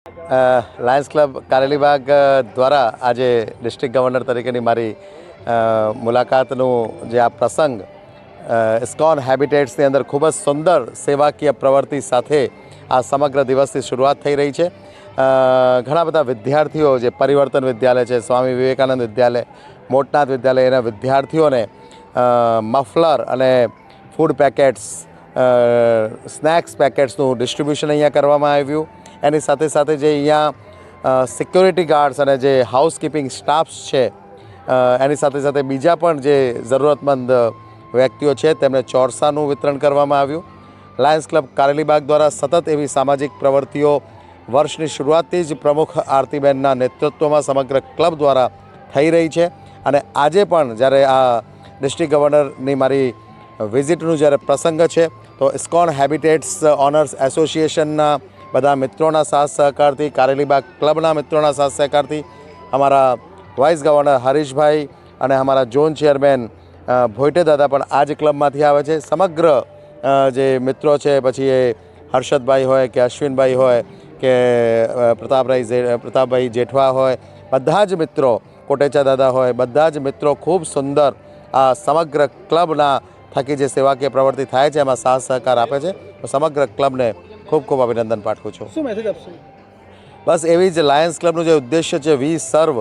Lions club Karelibaug દ્વારા આજે district governor તરીકેની મારી મુલાકાતનું જે આ પ્રસંગ ઇસ્કોન હેબિટેટ્સની અંદર ખૂબ જ સુંદર સેવાકીય પ્રવૃત્તિ સાથે આ સમગ્ર દિવસની શરૂઆત થઈ રહી છે. ઘણા બધા વિદ્યાર્થીઓ જે પરિવર્તન વિદ્યાલય છે, સ્વામી વિવેકાનંદ વિદ્યાલય, મોટનાથ વિદ્યાલય, એના વિદ્યાર્થીઓને મફલર અને ફૂડ પેકેટ્સ, સ્નેક્સ પેકેટ્સનું ડિસ્ટ્રીબ્યુશન અહીંયા કરવામાં આવ્યું. એની સાથે સાથે જે અહીંયા સિક્યોરિટી ગાર્ડ્સ અને જે હાઉસકીપિંગ સ્ટાફ્સ છે એની સાથે સાથે બીજા પણ જે જરૂરતમંદ વ્યક્તિઓ છે તેમને ચોરસાનું વિતરણ કરવામાં આવ્યું. લાયન્સ ક્લબ કારેલીબાગ દ્વારા સતત એવી સામાજિક પ્રવૃત્તિઓ વર્ષની શરૂઆતથી જ પ્રમુખ આરતીબેનના નેતૃત્વમાં સમગ્ર ક્લબ દ્વારા થઈ રહી છે. અને આજે પણ જ્યારે આ ડિસ્ટ્રિક્ટ ગવર્નરની મારી વિઝિટનું જ્યારે પ્રસંગ છે તો ઇસ્કોન હેબિટેટ્સ ઓનર્સ એસોસિએશનના બધા મિત્રોના સાથ સહકારથી, કારેલીબાગ ક્લબના મિત્રોના સાથ સહકારથી, અમારા વાઇસ ગવર્નર હરીશભાઈ અને અમારા ઝોન ચેરમેન ભોઈટે દાદા પણ આ જ ક્લબમાંથી આવે છે. સમગ્ર જે મિત્રો છે, પછી એ હર્ષદભાઈ હોય કે અશ્વિનભાઈ હોય કે પ્રતાપભાઈ જેઠવા હોય, બધા જ મિત્રો, કોટેચા દાદા હોય, બધા જ મિત્રો ખૂબ સુંદર આ સમગ્ર ક્લબના થકી જે સેવાકીય પ્રવૃત્તિ થાય છે એમાં સાથ સહકાર આપે છે. સમગ્ર ક્લબને ખૂબ ખૂબ અભિનંદન પાઠવું છું. શું મેસેજ આપશો? બસ એવી જ લાયન્સ ક્લબનું જે ઉદ્દેશ્ય છે વી સર્વ,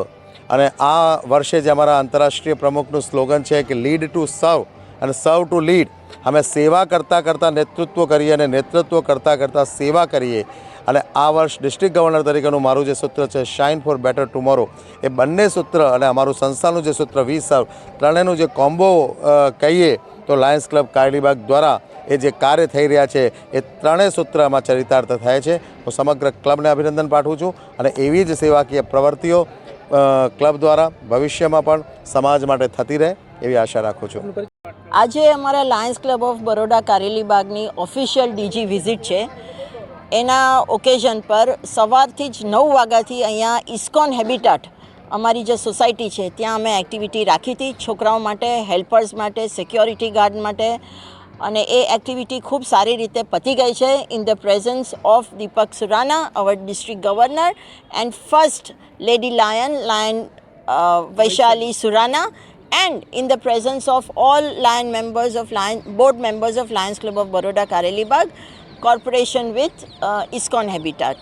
અને આ વર્ષે જે અમારા આંતરરાષ્ટ્રીય પ્રમુખનું સ્લોગન છે કે લીડ ટુ સર્વ અને સર્વ ટુ લીડ. અમે સેવા કરતાં કરતાં નેતૃત્વ કરીએ અને નેતૃત્વ કરતાં કરતાં સેવા કરીએ. અને આ વર્ષ ડિસ્ટ્રિક્ટ ગવર્નર તરીકેનું મારું જે સૂત્ર છે શાઇન ફોર બેટર ટુમોરો, એ બંને સૂત્ર અને અમારું સંસ્થાનું જે સૂત્ર વી સર્વ, ત્રણેયનું જે કોમ્બો કહીએ તો લાયન્સ ક્લબ કારેલીબાગ દ્વારા એ જે કાર્ય થઈ રહ્યા છે એ ત્રણેય સૂત્રમાં ચરિતાર્થ થાય છે. હું સમગ્ર ક્લબને અભિનંદન પાઠવું છું અને એવી જ સેવાકીય પ્રવૃત્તિઓ ક્લબ દ્વારા ભવિષ્યમાં પણ સમાજ માટે થતી રહે એવી આશા રાખું છું. આજે અમારા લાયન્સ ક્લબ ઓફ બરોડા કારેલીબાગની ઓફિશિયલ ડીજી વિઝિટ છે. એના ઓકેઝન પર સવારથી જ 9 વાગ્યાથી અહીંયા ઇસ્કોન હેબિટાટ અમારી જે સોસાયટી છે ત્યાં અમે એક્ટિવિટી રાખી હતી છોકરાઓ માટે, હેલ્પર્સ માટે, સિક્યોરિટી ગાર્ડ માટે, અને એ એક્ટિવિટી ખૂબ સારી રીતે પતી ગઈ છે. In the presence of Deepak Surana, our district governor, and first lady lion Vaishali Surana, and in the presence of all board members of Lions Club of Baroda Karelibag, corporation with ISKCON Habitat.